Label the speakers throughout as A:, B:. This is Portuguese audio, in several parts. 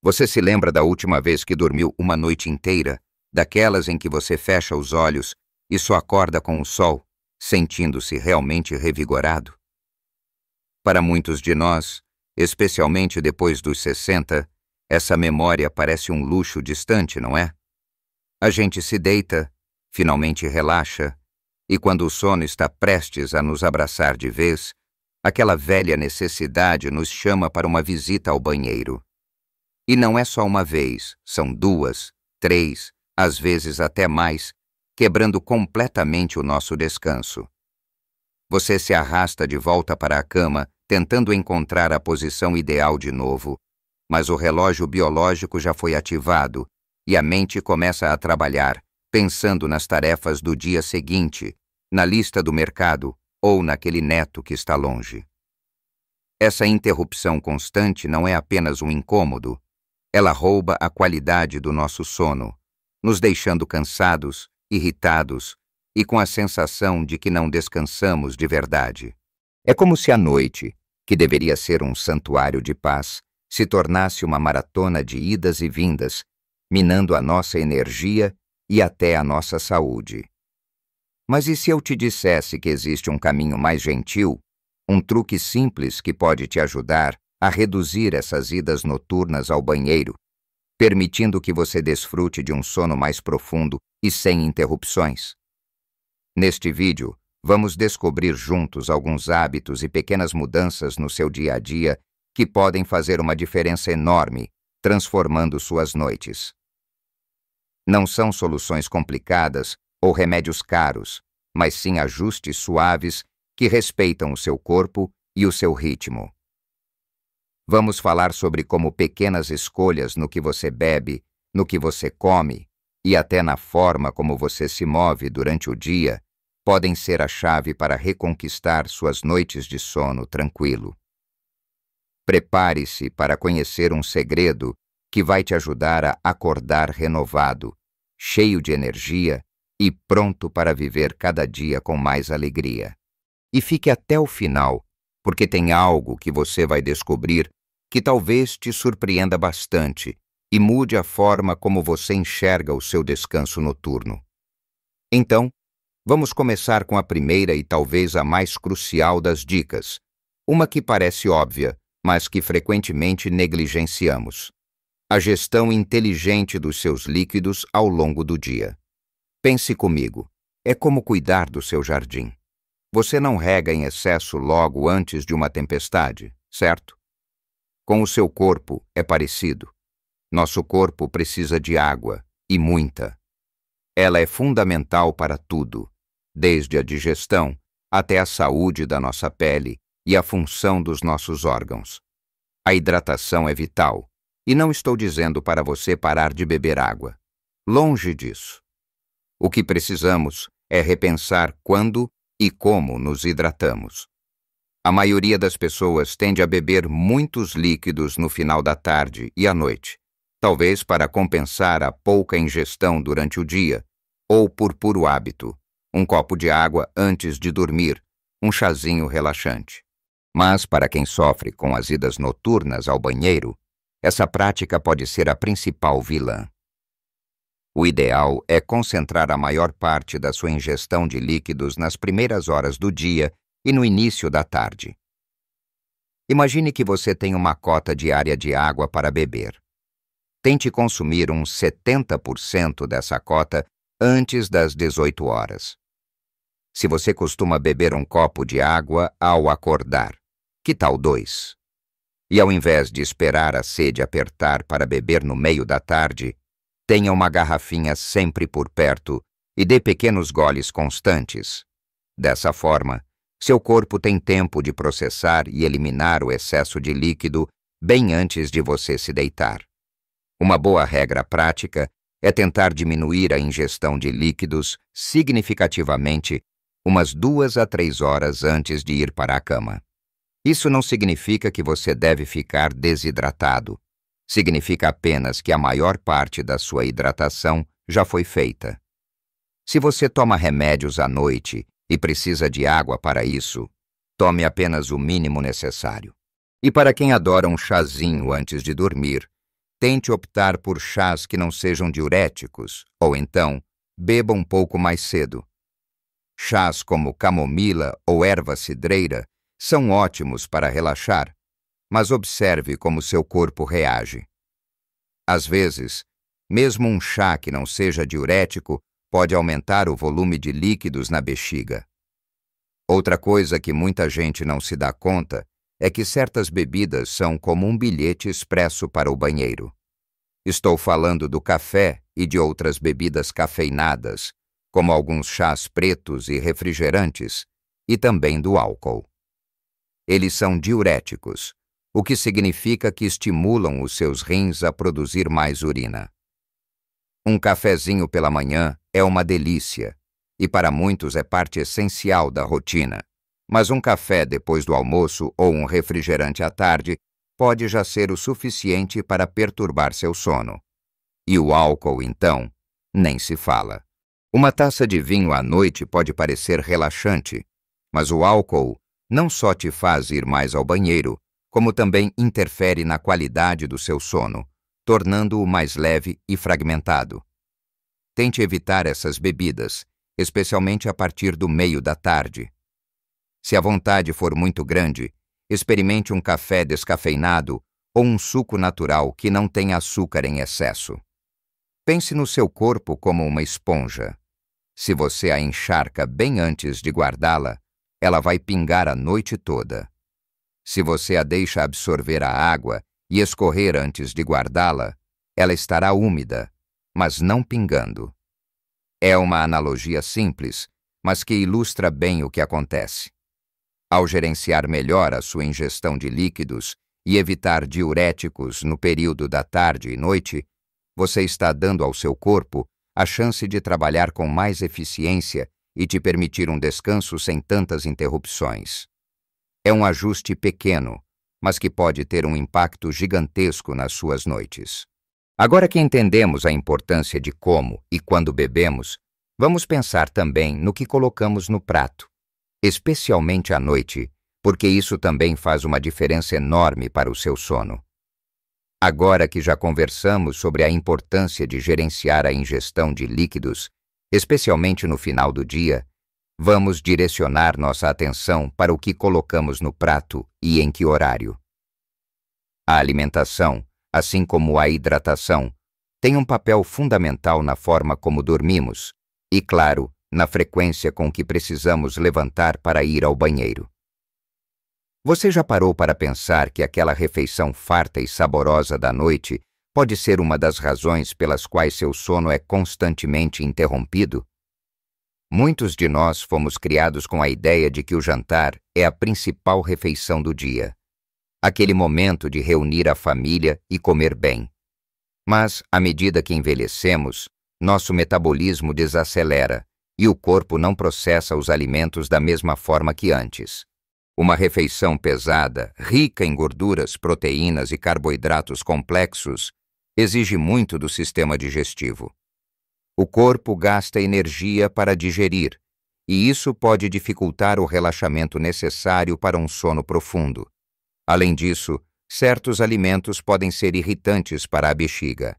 A: Você se lembra da última vez que dormiu uma noite inteira, daquelas em que você fecha os olhos e só acorda com o sol, sentindo-se realmente revigorado? Para muitos de nós, especialmente depois dos 60, essa memória parece um luxo distante, não é? A gente se deita, finalmente relaxa, e quando o sono está prestes a nos abraçar de vez, aquela velha necessidade nos chama para uma visita ao banheiro. E não é só uma vez, são 2, 3, às vezes até mais, quebrando completamente o nosso descanso. Você se arrasta de volta para a cama, tentando encontrar a posição ideal de novo, mas o relógio biológico já foi ativado e a mente começa a trabalhar, pensando nas tarefas do dia seguinte, na lista do mercado ou naquele neto que está longe. Essa interrupção constante não é apenas um incômodo, ela rouba a qualidade do nosso sono, nos deixando cansados, irritados e com a sensação de que não descansamos de verdade. É como se a noite, que deveria ser um santuário de paz, se tornasse uma maratona de idas e vindas, minando a nossa energia e até a nossa saúde. Mas e se eu te dissesse que existe um caminho mais gentil, um truque simples que pode te ajudar a reduzir essas idas noturnas ao banheiro, permitindo que você desfrute de um sono mais profundo e sem interrupções? Neste vídeo, vamos descobrir juntos alguns hábitos e pequenas mudanças no seu dia a dia que podem fazer uma diferença enorme, transformando suas noites. Não são soluções complicadas ou remédios caros, mas sim ajustes suaves que respeitam o seu corpo e o seu ritmo. Vamos falar sobre como pequenas escolhas no que você bebe, no que você come e até na forma como você se move durante o dia podem ser a chave para reconquistar suas noites de sono tranquilo. Prepare-se para conhecer um segredo que vai te ajudar a acordar renovado, cheio de energia e pronto para viver cada dia com mais alegria. E fique até o final, porque tem algo que você vai descobrir que talvez te surpreenda bastante e mude a forma como você enxerga o seu descanso noturno. Então, vamos começar com a primeira e talvez a mais crucial das dicas, uma que parece óbvia, mas que frequentemente negligenciamos: a gestão inteligente dos seus líquidos ao longo do dia. Pense comigo, é como cuidar do seu jardim. Você não rega em excesso logo antes de uma tempestade, certo? Com o seu corpo é parecido. Nosso corpo precisa de água, e muita. Ela é fundamental para tudo, desde a digestão até a saúde da nossa pele e a função dos nossos órgãos. A hidratação é vital, e não estou dizendo para você parar de beber água. Longe disso. O que precisamos é repensar quando e como nos hidratamos. A maioria das pessoas tende a beber muitos líquidos no final da tarde e à noite, talvez para compensar a pouca ingestão durante o dia, ou por puro hábito, um copo de água antes de dormir, um chazinho relaxante. Mas para quem sofre com as idas noturnas ao banheiro, essa prática pode ser a principal vilã. O ideal é concentrar a maior parte da sua ingestão de líquidos nas primeiras horas do dia e no início da tarde. Imagine que você tem uma cota diária de água para beber. Tente consumir uns 70% dessa cota antes das 18 horas. Se você costuma beber um copo de água ao acordar, que tal 2? E ao invés de esperar a sede apertar para beber no meio da tarde, tenha uma garrafinha sempre por perto e dê pequenos goles constantes. Dessa forma, seu corpo tem tempo de processar e eliminar o excesso de líquido bem antes de você se deitar. Uma boa regra prática é tentar diminuir a ingestão de líquidos significativamente umas 2 a 3 horas antes de ir para a cama. Isso não significa que você deve ficar desidratado. Significa apenas que a maior parte da sua hidratação já foi feita. Se você toma remédios à noite e precisa de água para isso, tome apenas o mínimo necessário. E para quem adora um chazinho antes de dormir, Tente optar por chás que não sejam diuréticos, ou então, beba um pouco mais cedo. Chás como camomila ou erva cidreira são ótimos para relaxar, mas observe como seu corpo reage. Às vezes, mesmo um chá que não seja diurético pode aumentar o volume de líquidos na bexiga. Outra coisa que muita gente não se dá conta é que certas bebidas são como um bilhete expresso para o banheiro. Estou falando do café e de outras bebidas cafeinadas, como alguns chás pretos e refrigerantes, e também do álcool. Eles são diuréticos, o que significa que estimulam os seus rins a produzir mais urina. Um cafezinho pela manhã é uma delícia, e para muitos é parte essencial da rotina, mas um café depois do almoço ou um refrigerante à tarde pode já ser o suficiente para perturbar seu sono. E o álcool, então, nem se fala. Uma taça de vinho à noite pode parecer relaxante, mas o álcool não só te faz ir mais ao banheiro, como também interfere na qualidade do seu sono, tornando-o mais leve e fragmentado. Tente evitar essas bebidas, especialmente a partir do meio da tarde. Se a vontade for muito grande, experimente um café descafeinado ou um suco natural que não tenha açúcar em excesso. Pense no seu corpo como uma esponja. Se você a encharca bem antes de guardá-la, ela vai pingar a noite toda. Se você a deixa absorver a água e escorrer antes de guardá-la, ela estará úmida, mas não pingando. É uma analogia simples, mas que ilustra bem o que acontece. Ao gerenciar melhor a sua ingestão de líquidos e evitar diuréticos no período da tarde e noite, você está dando ao seu corpo a chance de trabalhar com mais eficiência e te permitir um descanso sem tantas interrupções. É um ajuste pequeno, mas que pode ter um impacto gigantesco nas suas noites. Agora que entendemos a importância de como e quando bebemos, vamos pensar também no que colocamos no prato, especialmente à noite, porque isso também faz uma diferença enorme para o seu sono. Agora que já conversamos sobre a importância de gerenciar a ingestão de líquidos, especialmente no final do dia, vamos direcionar nossa atenção para o que colocamos no prato e em que horário. A alimentação, assim como a hidratação, tem um papel fundamental na forma como dormimos e, claro, na frequência com que precisamos levantar para ir ao banheiro. Você já parou para pensar que aquela refeição farta e saborosa da noite pode ser uma das razões pelas quais seu sono é constantemente interrompido? Muitos de nós fomos criados com a ideia de que o jantar é a principal refeição do dia, aquele momento de reunir a família e comer bem. Mas, à medida que envelhecemos, nosso metabolismo desacelera e o corpo não processa os alimentos da mesma forma que antes. Uma refeição pesada, rica em gorduras, proteínas e carboidratos complexos, exige muito do sistema digestivo. O corpo gasta energia para digerir, e isso pode dificultar o relaxamento necessário para um sono profundo. Além disso, certos alimentos podem ser irritantes para a bexiga.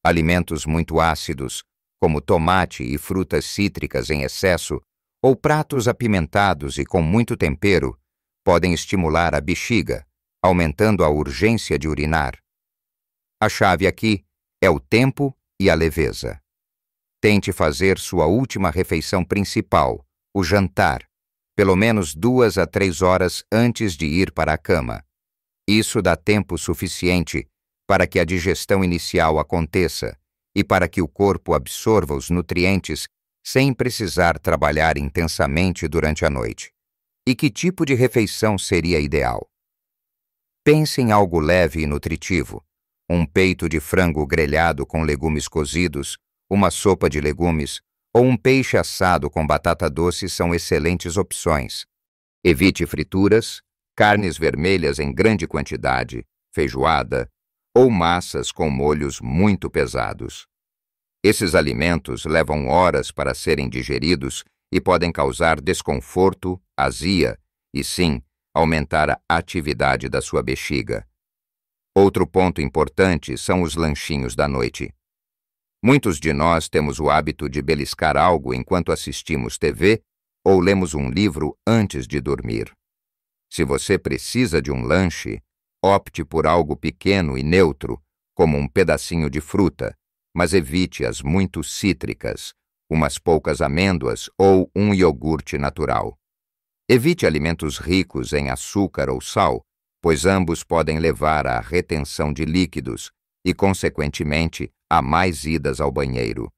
A: Alimentos muito ácidos, como tomate e frutas cítricas em excesso, ou pratos apimentados e com muito tempero, podem estimular a bexiga, aumentando a urgência de urinar. A chave aqui é o tempo e a leveza. Tente fazer sua última refeição principal, o jantar, pelo menos 2 a 3 horas antes de ir para a cama. Isso dá tempo suficiente para que a digestão inicial aconteça e para que o corpo absorva os nutrientes sem precisar trabalhar intensamente durante a noite. E que tipo de refeição seria ideal? Pense em algo leve e nutritivo. Um peito de frango grelhado com legumes cozidos, uma sopa de legumes ou um peixe assado com batata doce são excelentes opções. Evite frituras, carnes vermelhas em grande quantidade, feijoada ou massas com molhos muito pesados. Esses alimentos levam horas para serem digeridos e podem causar desconforto, azia e, sim, aumentar a atividade da sua bexiga. Outro ponto importante são os lanchinhos da noite. Muitos de nós temos o hábito de beliscar algo enquanto assistimos TV ou lemos um livro antes de dormir. Se você precisa de um lanche, opte por algo pequeno e neutro, como um pedacinho de fruta, mas evite as muito cítricas, umas poucas amêndoas ou um iogurte natural. Evite alimentos ricos em açúcar ou sal, pois ambos podem levar à retenção de líquidos e, consequentemente, a mais idas ao banheiro.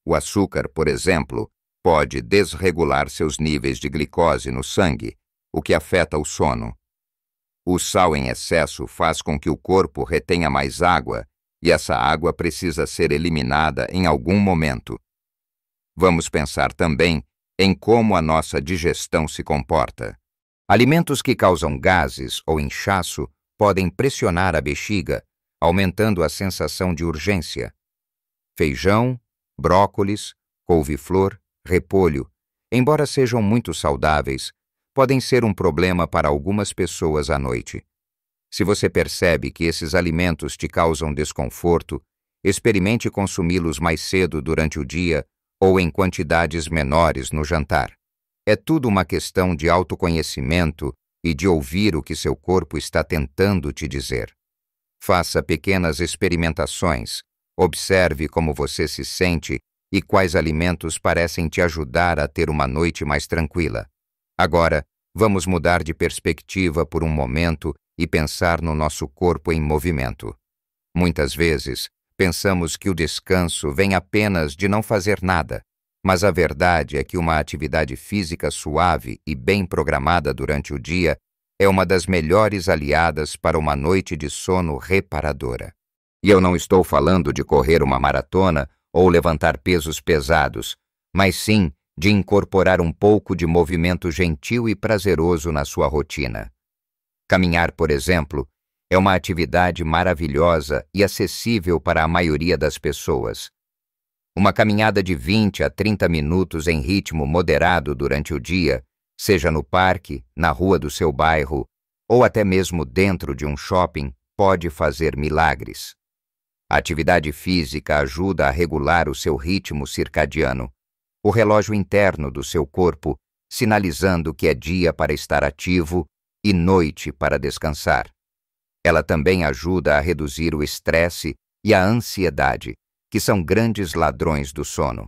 A: O açúcar, por exemplo, pode desregular seus níveis de glicose no sangue, o que afeta o sono. O sal em excesso faz com que o corpo retenha mais água e essa água precisa ser eliminada em algum momento. Vamos pensar também em como a nossa digestão se comporta. Alimentos que causam gases ou inchaço podem pressionar a bexiga, aumentando a sensação de urgência. Feijão, brócolis, couve-flor, repolho, embora sejam muito saudáveis, podem ser um problema para algumas pessoas à noite. Se você percebe que esses alimentos te causam desconforto, experimente consumi-los mais cedo durante o dia ou em quantidades menores no jantar. É tudo uma questão de autoconhecimento e de ouvir o que seu corpo está tentando te dizer. Faça pequenas experimentações, observe como você se sente e quais alimentos parecem te ajudar a ter uma noite mais tranquila. Agora, vamos mudar de perspectiva por um momento e pensar no nosso corpo em movimento. Muitas vezes, pensamos que o descanso vem apenas de não fazer nada, mas a verdade é que uma atividade física suave e bem programada durante o dia é uma das melhores aliadas para uma noite de sono reparadora. E eu não estou falando de correr uma maratona ou levantar pesos pesados, mas sim de incorporar um pouco de movimento gentil e prazeroso na sua rotina. Caminhar, por exemplo, é uma atividade maravilhosa e acessível para a maioria das pessoas. Uma caminhada de 20 a 30 minutos em ritmo moderado durante o dia, seja no parque, na rua do seu bairro ou até mesmo dentro de um shopping, pode fazer milagres. A atividade física ajuda a regular o seu ritmo circadiano, o relógio interno do seu corpo, sinalizando que é dia para estar ativo e noite para descansar. Ela também ajuda a reduzir o estresse e a ansiedade, que são grandes ladrões do sono.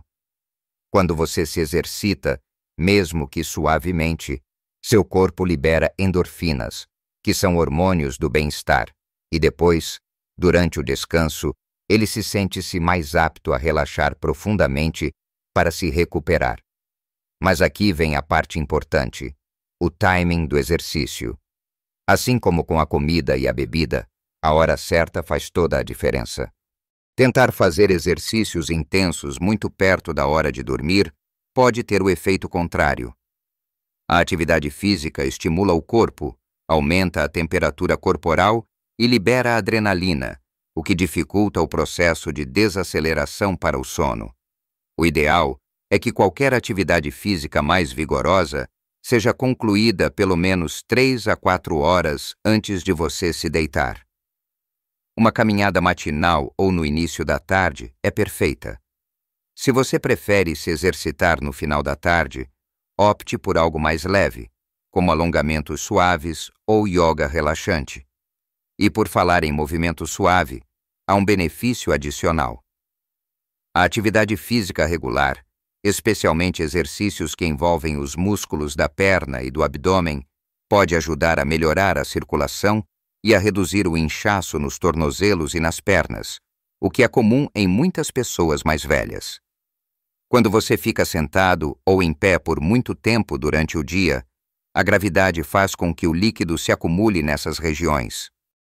A: Quando você se exercita, mesmo que suavemente, seu corpo libera endorfinas, que são hormônios do bem-estar, e depois, durante o descanso, ele se sente-se mais apto a relaxar profundamente para se recuperar. Mas aqui vem a parte importante, o timing do exercício. Assim como com a comida e a bebida, a hora certa faz toda a diferença. Tentar fazer exercícios intensos muito perto da hora de dormir pode ter o efeito contrário. A atividade física estimula o corpo, aumenta a temperatura corporal e libera adrenalina, o que dificulta o processo de desaceleração para o sono. O ideal é que qualquer atividade física mais vigorosa seja concluída pelo menos 3 a 4 horas antes de você se deitar. Uma caminhada matinal ou no início da tarde é perfeita. Se você prefere se exercitar no final da tarde, opte por algo mais leve, como alongamentos suaves ou yoga relaxante. E por falar em movimento suave, há um benefício adicional. A atividade física regular, especialmente exercícios que envolvem os músculos da perna e do abdômen, pode ajudar a melhorar a circulação e a reduzir o inchaço nos tornozelos e nas pernas, o que é comum em muitas pessoas mais velhas. Quando você fica sentado ou em pé por muito tempo durante o dia, a gravidade faz com que o líquido se acumule nessas regiões.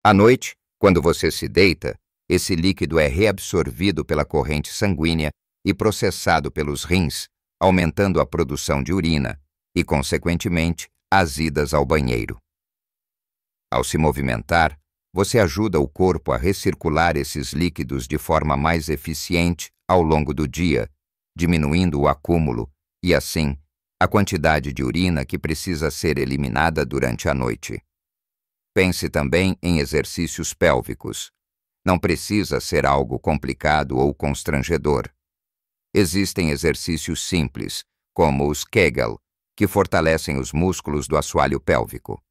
A: À noite, quando você se deita, esse líquido é reabsorvido pela corrente sanguínea e processado pelos rins, aumentando a produção de urina e, consequentemente, as idas ao banheiro. Ao se movimentar, você ajuda o corpo a recircular esses líquidos de forma mais eficiente ao longo do dia, diminuindo o acúmulo e, assim, a quantidade de urina que precisa ser eliminada durante a noite. Pense também em exercícios pélvicos. Não precisa ser algo complicado ou constrangedor. Existem exercícios simples, como os Kegel, que fortalecem os músculos do assoalho pélvico.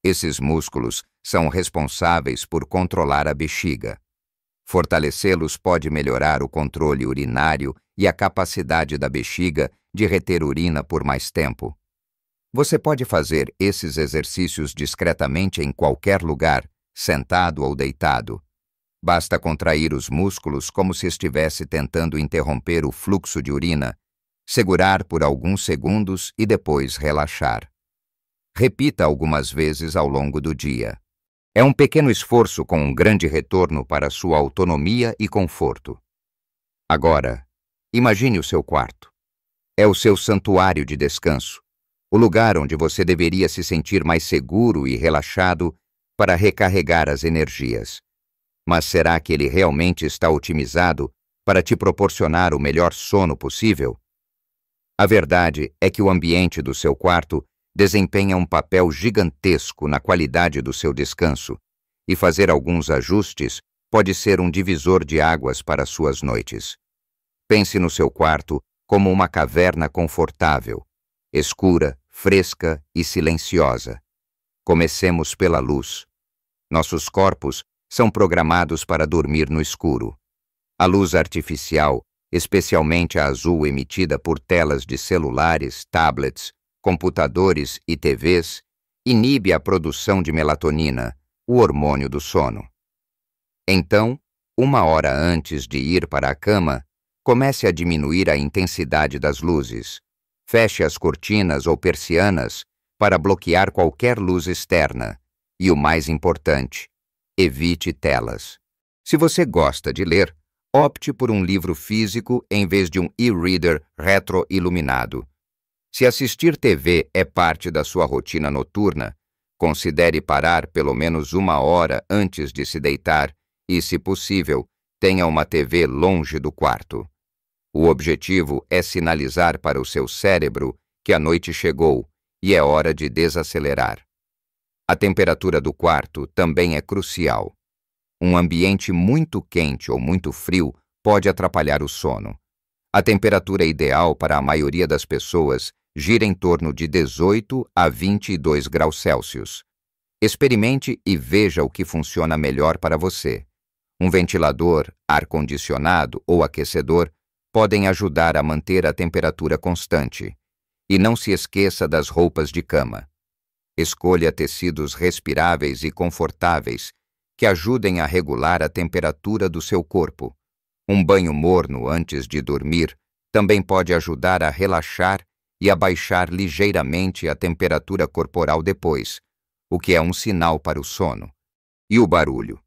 A: Esses músculos são responsáveis por controlar a bexiga. Fortalecê-los pode melhorar o controle urinário e a capacidade da bexiga de reter urina por mais tempo. Você pode fazer esses exercícios discretamente em qualquer lugar, sentado ou deitado. Basta contrair os músculos como se estivesse tentando interromper o fluxo de urina, segurar por alguns segundos e depois relaxar. Repita algumas vezes ao longo do dia. É um pequeno esforço com um grande retorno para sua autonomia e conforto. Agora, imagine o seu quarto. É o seu santuário de descanso, o lugar onde você deveria se sentir mais seguro e relaxado para recarregar as energias. Mas será que ele realmente está otimizado para te proporcionar o melhor sono possível? A verdade é que o ambiente do seu quarto desempenha um papel gigantesco na qualidade do seu descanso, e fazer alguns ajustes pode ser um divisor de águas para suas noites. Pense no seu quarto como uma caverna confortável, escura, fresca e silenciosa. Comecemos pela luz. Nossos corpos são programados para dormir no escuro. A luz artificial, especialmente a azul emitida por telas de celulares, tablets, computadores e TVs, inibe a produção de melatonina, o hormônio do sono. Então, 1 hora antes de ir para a cama, comece a diminuir a intensidade das luzes. Feche as cortinas ou persianas para bloquear qualquer luz externa. E o mais importante, evite telas. Se você gosta de ler, opte por um livro físico em vez de um e-reader retroiluminado. Se assistir TV é parte da sua rotina noturna, considere parar pelo menos 1 hora antes de se deitar e, se possível, tenha uma TV longe do quarto. O objetivo é sinalizar para o seu cérebro que a noite chegou e é hora de desacelerar. A temperatura do quarto também é crucial. Um ambiente muito quente ou muito frio pode atrapalhar o sono. A temperatura ideal para a maioria das pessoas gira em torno de 18 a 22 graus Celsius. Experimente e veja o que funciona melhor para você. Um ventilador, ar-condicionado ou aquecedor podem ajudar a manter a temperatura constante. E não se esqueça das roupas de cama. Escolha tecidos respiráveis e confortáveis que ajudem a regular a temperatura do seu corpo. Um banho morno antes de dormir também pode ajudar a relaxar e a baixar ligeiramente a temperatura corporal depois, o que é um sinal para o sono. E o barulho?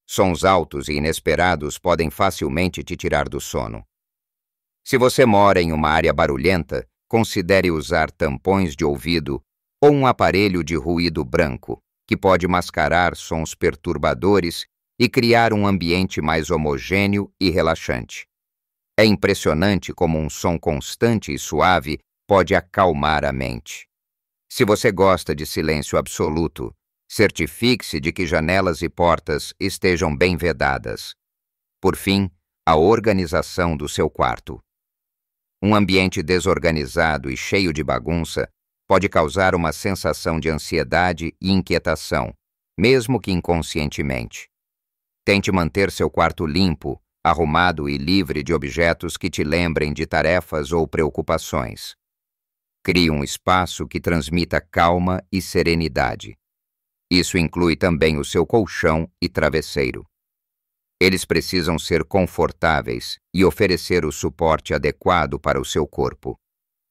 A: Sons altos e inesperados podem facilmente te tirar do sono. Se você mora em uma área barulhenta, considere usar tampões de ouvido ou um aparelho de ruído branco, que pode mascarar sons perturbadores e criar um ambiente mais homogêneo e relaxante. É impressionante como um som constante e suave pode acalmar a mente. Se você gosta de silêncio absoluto, certifique-se de que janelas e portas estejam bem vedadas. Por fim, a organização do seu quarto. Um ambiente desorganizado e cheio de bagunça pode causar uma sensação de ansiedade e inquietação, mesmo que inconscientemente. Tente manter seu quarto limpo, arrumado e livre de objetos que te lembrem de tarefas ou preocupações. Crie um espaço que transmita calma e serenidade. Isso inclui também o seu colchão e travesseiro. Eles precisam ser confortáveis e oferecer o suporte adequado para o seu corpo.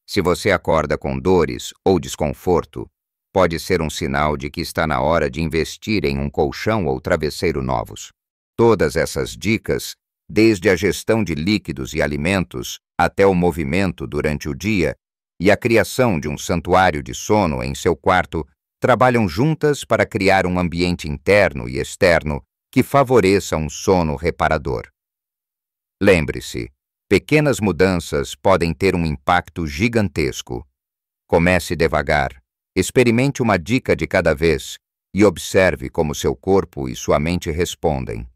A: Se você acorda com dores ou desconforto, pode ser um sinal de que está na hora de investir em um colchão ou travesseiro novos. Todas essas dicas, desde a gestão de líquidos e alimentos até o movimento durante o dia e a criação de um santuário de sono em seu quarto, trabalham juntas para criar um ambiente interno e externo que favoreça um sono reparador. Lembre-se, pequenas mudanças podem ter um impacto gigantesco. Comece devagar, experimente uma dica de cada vez e observe como seu corpo e sua mente respondem.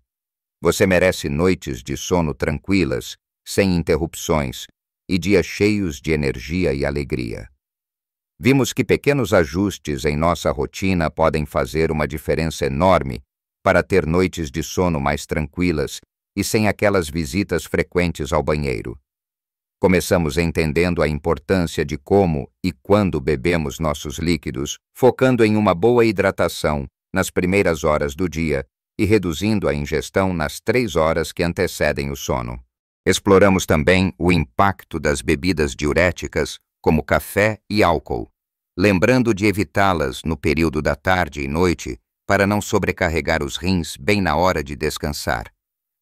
A: Você merece noites de sono tranquilas, sem interrupções, e dias cheios de energia e alegria. Vimos que pequenos ajustes em nossa rotina podem fazer uma diferença enorme para ter noites de sono mais tranquilas e sem aquelas visitas frequentes ao banheiro. Começamos entendendo a importância de como e quando bebemos nossos líquidos, focando em uma boa hidratação nas primeiras horas do dia e reduzindo a ingestão nas 3 horas que antecedem o sono. Exploramos também o impacto das bebidas diuréticas, como café e álcool, lembrando de evitá-las no período da tarde e noite para não sobrecarregar os rins bem na hora de descansar.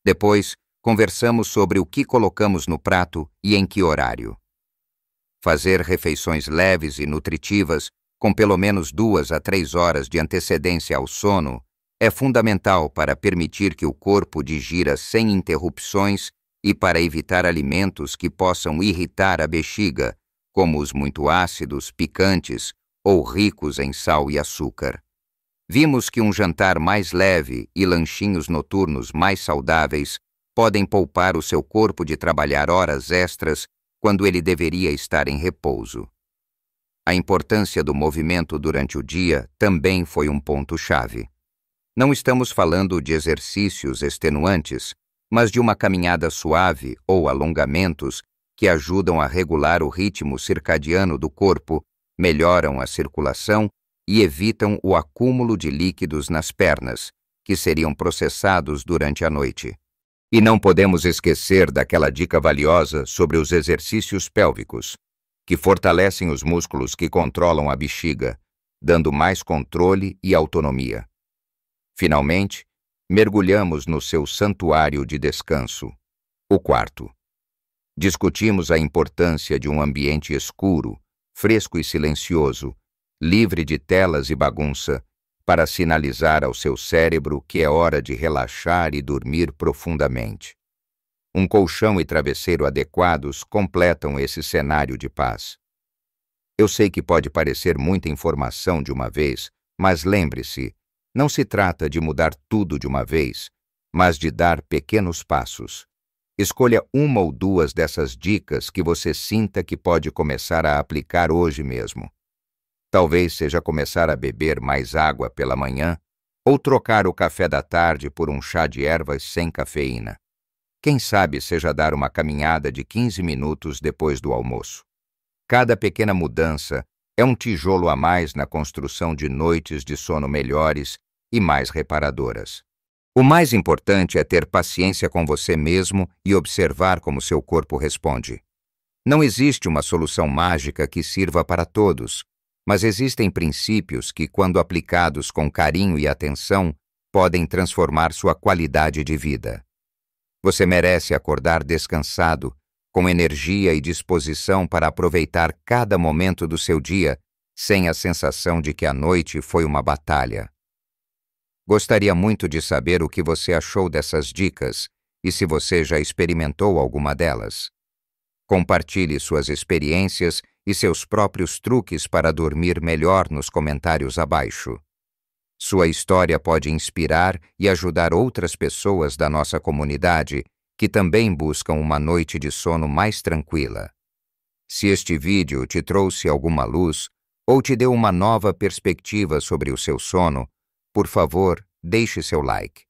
A: Depois, conversamos sobre o que colocamos no prato e em que horário. Fazer refeições leves e nutritivas, com pelo menos 2 a 3 horas de antecedência ao sono, é fundamental para permitir que o corpo digira sem interrupções e para evitar alimentos que possam irritar a bexiga, como os muito ácidos, picantes ou ricos em sal e açúcar. Vimos que um jantar mais leve e lanchinhos noturnos mais saudáveis podem poupar o seu corpo de trabalhar horas extras quando ele deveria estar em repouso. A importância do movimento durante o dia também foi um ponto-chave. Não estamos falando de exercícios extenuantes, mas de uma caminhada suave ou alongamentos que ajudam a regular o ritmo circadiano do corpo, melhoram a circulação e evitam o acúmulo de líquidos nas pernas, que seriam processados durante a noite. E não podemos esquecer daquela dica valiosa sobre os exercícios pélvicos, que fortalecem os músculos que controlam a bexiga, dando mais controle e autonomia. Finalmente, mergulhamos no seu santuário de descanso, o quarto. Discutimos a importância de um ambiente escuro, fresco e silencioso, livre de telas e bagunça, para sinalizar ao seu cérebro que é hora de relaxar e dormir profundamente. Um colchão e travesseiro adequados completam esse cenário de paz. Eu sei que pode parecer muita informação de uma vez, mas lembre-se, não se trata de mudar tudo de uma vez, mas de dar pequenos passos. Escolha 1 ou 2 dessas dicas que você sinta que pode começar a aplicar hoje mesmo. Talvez seja começar a beber mais água pela manhã ou trocar o café da tarde por um chá de ervas sem cafeína. Quem sabe seja dar uma caminhada de 15 minutos depois do almoço. Cada pequena mudança é um tijolo a mais na construção de noites de sono melhores e mais reparadoras. O mais importante é ter paciência com você mesmo e observar como seu corpo responde. Não existe uma solução mágica que sirva para todos, mas existem princípios que, quando aplicados com carinho e atenção, podem transformar sua qualidade de vida. Você merece acordar descansado, com energia e disposição para aproveitar cada momento do seu dia, sem a sensação de que a noite foi uma batalha. Gostaria muito de saber o que você achou dessas dicas e se você já experimentou alguma delas. Compartilhe suas experiências e seus próprios truques para dormir melhor nos comentários abaixo. Sua história pode inspirar e ajudar outras pessoas da nossa comunidade que também buscam uma noite de sono mais tranquila. Se este vídeo te trouxe alguma luz ou te deu uma nova perspectiva sobre o seu sono, por favor, deixe seu like.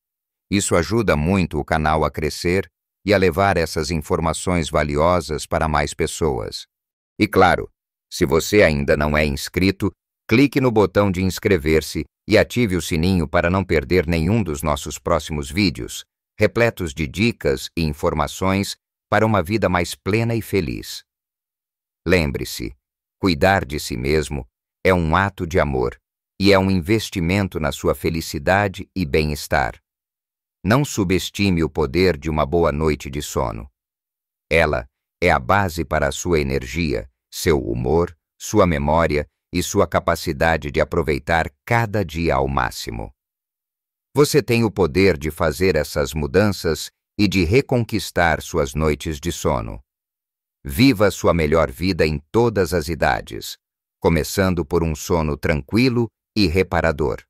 A: Isso ajuda muito o canal a crescer e a levar essas informações valiosas para mais pessoas. E claro, se você ainda não é inscrito, clique no botão de inscrever-se e ative o sininho para não perder nenhum dos nossos próximos vídeos, repletos de dicas e informações para uma vida mais plena e feliz. Lembre-se, cuidar de si mesmo é um ato de amor e é um investimento na sua felicidade e bem-estar. Não subestime o poder de uma boa noite de sono. Ela é a base para a sua energia, seu humor, sua memória e sua capacidade de aproveitar cada dia ao máximo. Você tem o poder de fazer essas mudanças e de reconquistar suas noites de sono. Viva sua melhor vida em todas as idades, começando por um sono tranquilo e reparador.